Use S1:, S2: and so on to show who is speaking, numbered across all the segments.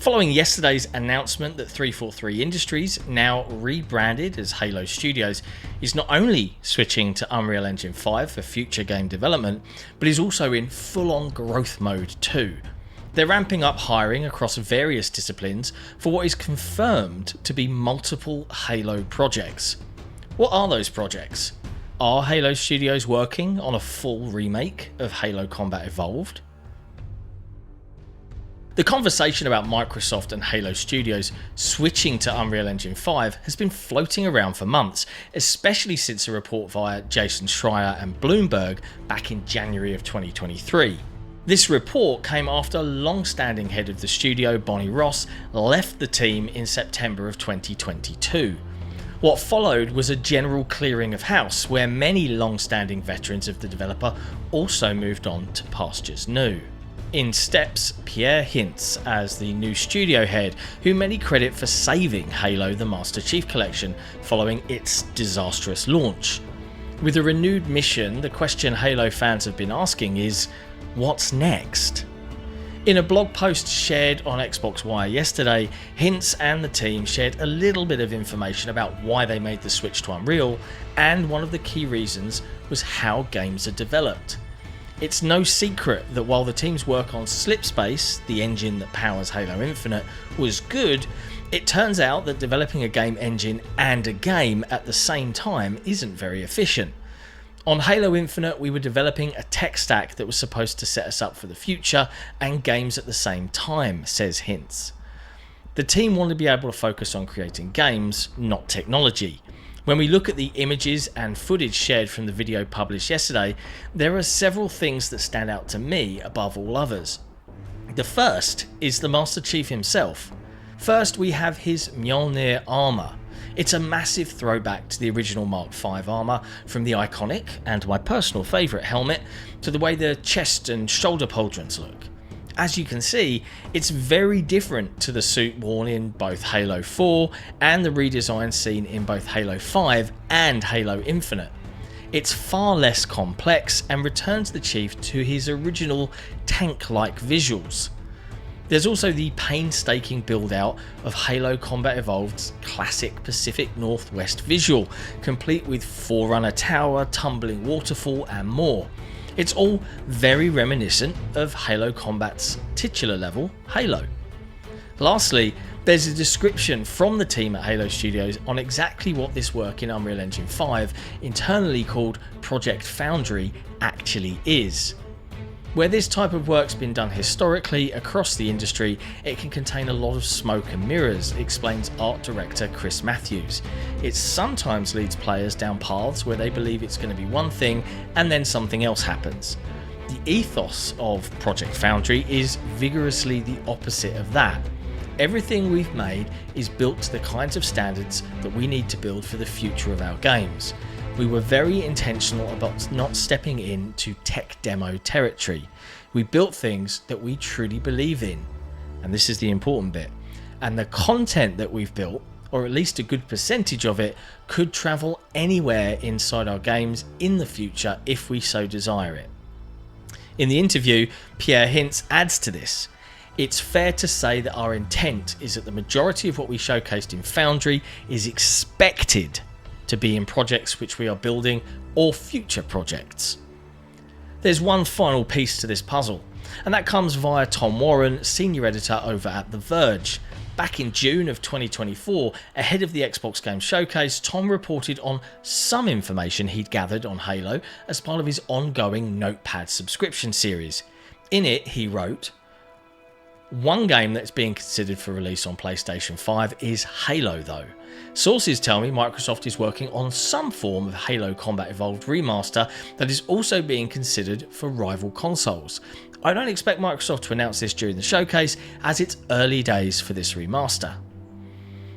S1: Following yesterday's announcement that 343 Industries, now rebranded as Halo Studios, is not only switching to Unreal Engine 5 for future game development, but is also in full-on growth mode too. They're ramping up hiring across various disciplines for what is confirmed to be multiple Halo projects. What are those projects? Are Halo Studios working on a full remake of Halo Combat Evolved? The conversation about Microsoft and Halo Studios switching to Unreal Engine 5 has been floating around for months, especially since a report via Jason Schreier and Bloomberg back in January of 2023. This report came after long-standing head of the studio, Bonnie Ross, left the team in September of 2022. What followed was a general clearing of house, where many long-standing veterans of the developer also moved on to pastures new. In steps Pierre Hintz as the new studio head, who many credit for saving Halo the Master Chief Collection following its disastrous launch. With a renewed mission, the question Halo fans have been asking is, what's next? In a blog post shared on XboxEra yesterday, Hintz and the team shared a little bit of information about why they made the switch to Unreal, and one of the key reasons was how games are developed. It's no secret that while the team's work on Slipspace, the engine that powers Halo Infinite, was good, it turns out that developing a game engine and a game at the same time isn't very efficient. On Halo Infinite, we were developing a tech stack that was supposed to set us up for the future and games at the same time, says Hintz. The team wanted to be able to focus on creating games, not technology. When we look at the images and footage shared from the video published yesterday, there are several things that stand out to me above all others. The first is the Master Chief himself. First, we have his Mjolnir armour. It's a massive throwback to the original Mark V armour, from the iconic, and my personal favourite helmet, to the way the chest and shoulder pauldrons look. As you can see, it's very different to the suit worn in both Halo 4 and the redesign seen in both Halo 5 and Halo Infinite. It's far less complex and returns the Chief to his original tank-like visuals. There's also the painstaking build out of Halo Combat Evolved's classic Pacific Northwest visual, complete with Forerunner Tower, tumbling waterfall and more. It's all very reminiscent of Halo Combat's titular level, Halo. Lastly, there's a description from the team at Halo Studios on exactly what this work in Unreal Engine 5, internally called Project Foundry, actually is. Where this type of work's been done historically across the industry, it can contain a lot of smoke and mirrors, explains art director Chris Matthews. It sometimes leads players down paths where they believe it's going to be one thing and then something else happens. The ethos of Project Foundry is vigorously the opposite of that. Everything we've made is built to the kinds of standards that we need to build for the future of our games. We were very intentional about not stepping into tech demo territory. We built things that we truly believe in, and this is the important bit. And the content that we've built, or at least a good percentage of it, could travel anywhere inside our games in the future if we so desire it. In the interview, Pierre Hintz adds to this. It's fair to say that our intent is that the majority of what we showcased in Foundry is expected to be in projects which we are building or future projects. There's one final piece to this puzzle, and that comes via Tom Warren, senior editor over at The Verge. Back in June of 2024, ahead of the Xbox Game Showcase, Tom reported on some information he'd gathered on Halo as part of his ongoing Notepad subscription series. In it, he wrote, "One game that's being considered for release on PlayStation 5 is Halo though. Sources tell me Microsoft is working on some form of Halo Combat Evolved remaster that is also being considered for rival consoles. I don't expect Microsoft to announce this during the showcase, as it's early days for this remaster."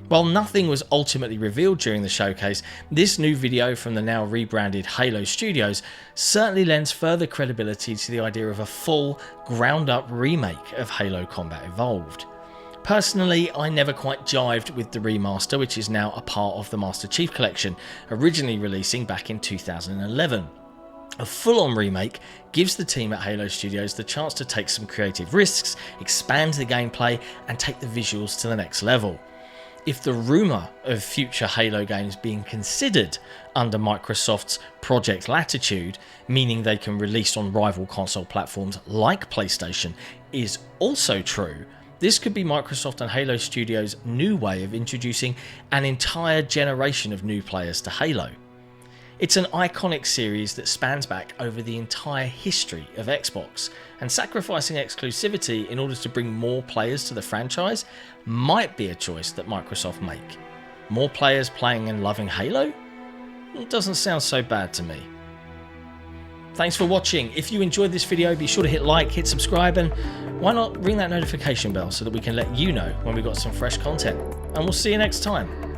S1: While nothing was ultimately revealed during the showcase, this new video from the now rebranded Halo Studios certainly lends further credibility to the idea of a full, ground-up remake of Halo Combat Evolved. Personally, I never quite jived with the remaster, which is now a part of the Master Chief Collection, originally releasing back in 2011. A full-on remake gives the team at Halo Studios the chance to take some creative risks, expand the gameplay, and take the visuals to the next level. If the rumour of future Halo games being considered under Microsoft's Project Latitude, meaning they can release on rival console platforms like PlayStation, is also true, this could be Microsoft and Halo Studios' new way of introducing an entire generation of new players to Halo. It's an iconic series that spans back over the entire history of Xbox, and sacrificing exclusivity in order to bring more players to the franchise might be a choice that Microsoft make. More players playing and loving Halo? It doesn't sound so bad to me. Thanks for watching. If you enjoyed this video, be sure to hit like, hit subscribe, and why not ring that notification bell so that we can let you know when we've got some fresh content. And we'll see you next time.